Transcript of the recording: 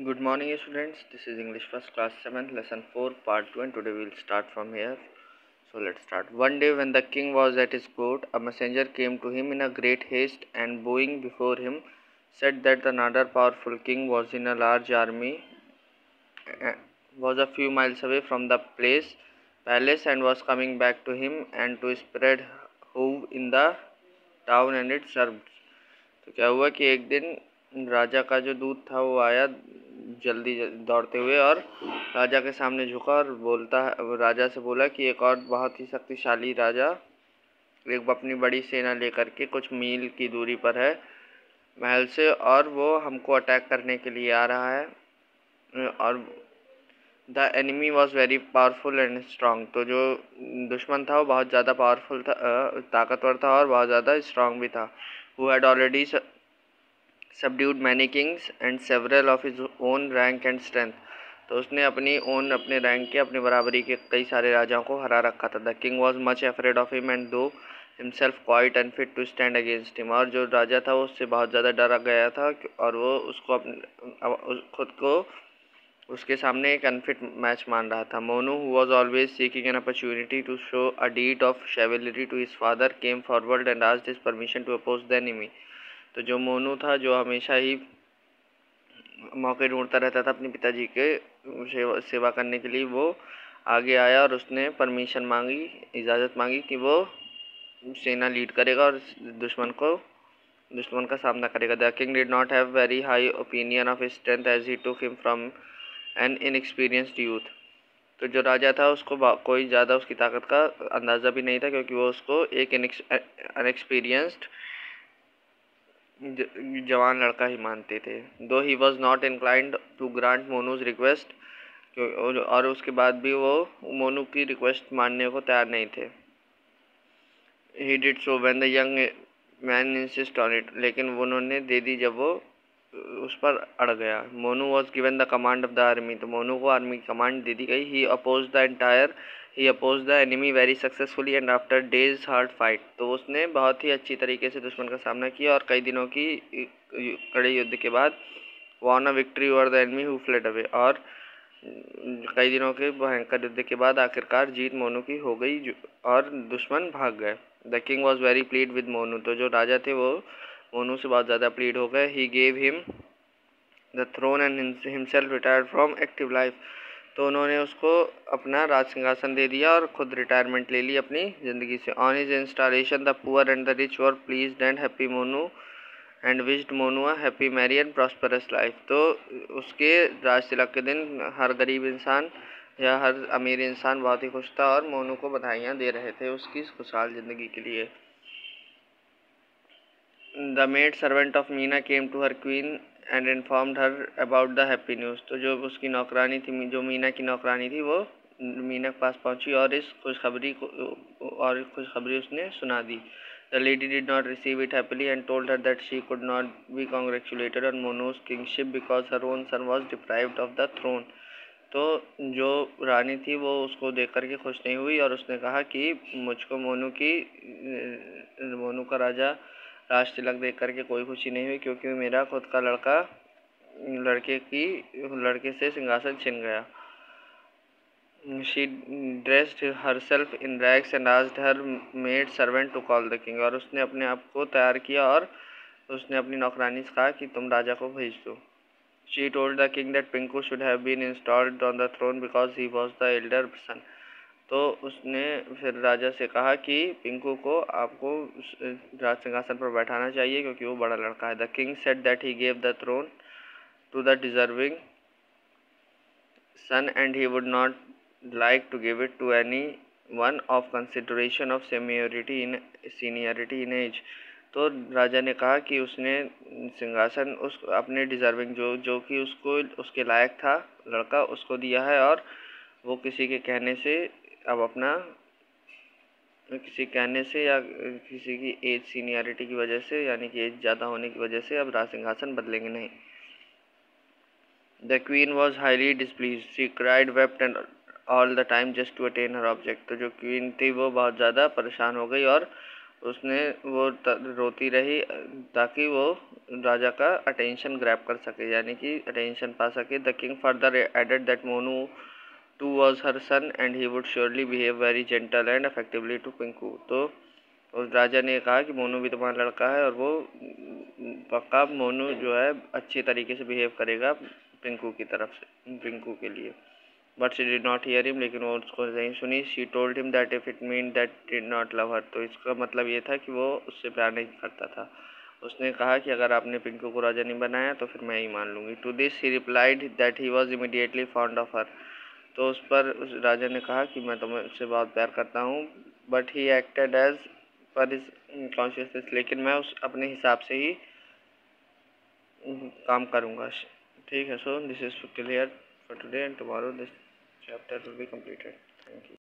Good morning, students. This is English first class 7th lesson 4 part 2, and today we will start from here. So let's start. One day when the king was at his court, a messenger came to him in a great haste and bowing before him said that another powerful king was in a large army was a few miles away from the palace and was coming back to him and to spread hove in the town and its suburbs. तो क्या हुआ कि एक दिन राजा का जो दूत था वो आया जल्दी दौड़ते हुए और राजा के सामने झुका और राजा से बोला कि एक और बहुत ही शक्तिशाली राजा एक अपनी बड़ी सेना लेकर के कुछ मील की दूरी पर है महल से और वो हमको अटैक करने के लिए आ रहा है और the enemy was very powerful and strong. तो जो दुश्मन था वो बहुत ज़्यादा पावरफुल था, ताकतवर था और बहुत ज़्यादा स्ट्रांग भी था। Who had already subdued many Kings and several of his own rank and strength. तो उसने अपने रैंक के अपनी बराबरी के कई सारे राजाओं को हरा रखा था। The king was much afraid of him and though himself quite unfit to stand against him. और जो राजा था वो उससे बहुत ज़्यादा डरा गया था और वो उसको खुद को उसके सामने एक अनफिट मैच मान रहा था। Monu who was always seeking an opportunity to show a deed of chivalry to his father came forward and asked his permission to oppose the enemy. तो जो मोनू था जो हमेशा ही मौके ढूंढता रहता था अपने पिताजी के सेवा करने के लिए, वो आगे आया और उसने परमिशन मांगी, इजाज़त मांगी कि वो सेना लीड करेगा और दुश्मन का सामना करेगा। The king did not have very high opinion of his strength as he took him from an inexperienced youth. तो जो राजा था उसको कोई ज़्यादा उसकी ताकत का अंदाज़ा भी नहीं था क्योंकि वो उसको एक अनएक्सपीरियंस्ड जवान लड़का ही मानते थे। Though he was not inclined to grant Monu's request, और उसके बाद भी वो मोनू की रिक्वेस्ट मानने को तैयार नहीं थे। He did so when the young man insist on it, लेकिन उन्होंने दे दी जब वो उस पर अड़ गया। Monu was given the command of the army, तो मोनू को आर्मी की कमांड दे दी गई। He oppose the enemy very successfully and after days hard fight. तो उसने बहुत ही अच्छी तरीके से दुश्मन का सामना किया और कई दिनों की कड़े युद्ध के बाद von a victory over the enemy who fled away. और कई दिनों के भयंकर युद्ध के बाद आखिरकार जीत मोनू की हो गई और दुश्मन भाग गए। The king was very plead with Monu, तो जो राजा थे वो मोनू से बहुत ज़्यादा प्लीड हो गए। He gave him the throne and himself retired from active life. तो उन्होंने उसको अपना राज सिंहासन दे दिया और खुद रिटायरमेंट ले ली अपनी ज़िंदगी से। On his installation the poor and the rich were pleased and happy Monu and wished Monu a happy Mary and prosperous life. तो उसके राज तिलक के दिन हर गरीब इंसान या हर अमीर इंसान बहुत ही खुश था और मोनू को बधाइयाँ दे रहे थे उसकी खुशहाल ज़िंदगी के लिए। The maid servant of Meena came to her queen and informed her about the happy news. तो जो उसकी नौकरानी थी, जो मीना की नौकरानी थी, वो मीना के पास पहुंची और इस खुशखबरी उसने सुना दी। The lady did not receive it happily and told her that she could not be congratulated on Monu's kingship because her own son was deprived of the throne. तो जो रानी थी वो उसको देख करके खुश नहीं हुई और उसने कहा कि मुझको मोनू का राज तिलक देख करके कोई खुशी नहीं हुई क्योंकि मेरा खुद का लड़के से सिंहासन छिन गया। She dressed herself in rags and asked her maid servant to call the king। और उसने अपने आप को तैयार किया और उसने अपनी नौकरानी से कहा कि तुम राजा को भेज दो। She told the king that Pinku should have been installed on the throne because he was the elder son। तो उसने फिर राजा से कहा कि पिंकू को आपको राज सिंहासन पर बैठाना चाहिए क्योंकि वो बड़ा लड़का है। The king said that he gave the throne to the deserving son and he would not like to give it to any one of consideration of seniority in age। तो राजा ने कहा कि उसने सिंहासन उस अपने डिजर्विंग जो कि उसके लायक था लड़का उसको दिया है और वो किसी कहने से या किसी की एज सीनियरिटी की वजह से यानी कि एज ज़्यादा होने की वजह से अब राज सिंहासन बदलेंगे नहीं। The queen was highly displeased, she cried, wept and all the time just to attain her object. तो जो क्वीन थी वो बहुत ज़्यादा परेशान हो गई और उसने वो रोती रही ताकि वो राजा का अटेंशन ग्रैब कर सके, यानी कि अटेंशन पा सके। The king further added that Monu too was her son and he would surely behave very gentle and affectively to Pinku. तो उस राजा ने कहा कि मोनू भी तुम्हारा लड़का है और वो पक्का मोनू जो है अच्छी तरीके से बिहेव करेगा पिंकू की तरफ से, पिंकू के लिए। But she did not hear him, लेकिन वो उसको नहीं सुनी। She told him that if it mean that did not love हर, तो इसका मतलब ये था कि वो उससे प्यार नहीं करता था। उसने कहा कि अगर आपने पिंकू को राजा नहीं बनाया तो फिर मैं ही मान लूँगी। To this he replied that he was immediately fond of her. तो उस पर उस राजा ने कहा कि मैं तुमसे बहुत प्यार करता हूँ, but he acted as per his consciousness, लेकिन मैं उस अपने हिसाब से ही काम करूँगा। ठीक है, so this is clear for today and tomorrow this chapter will be completed. Thank you.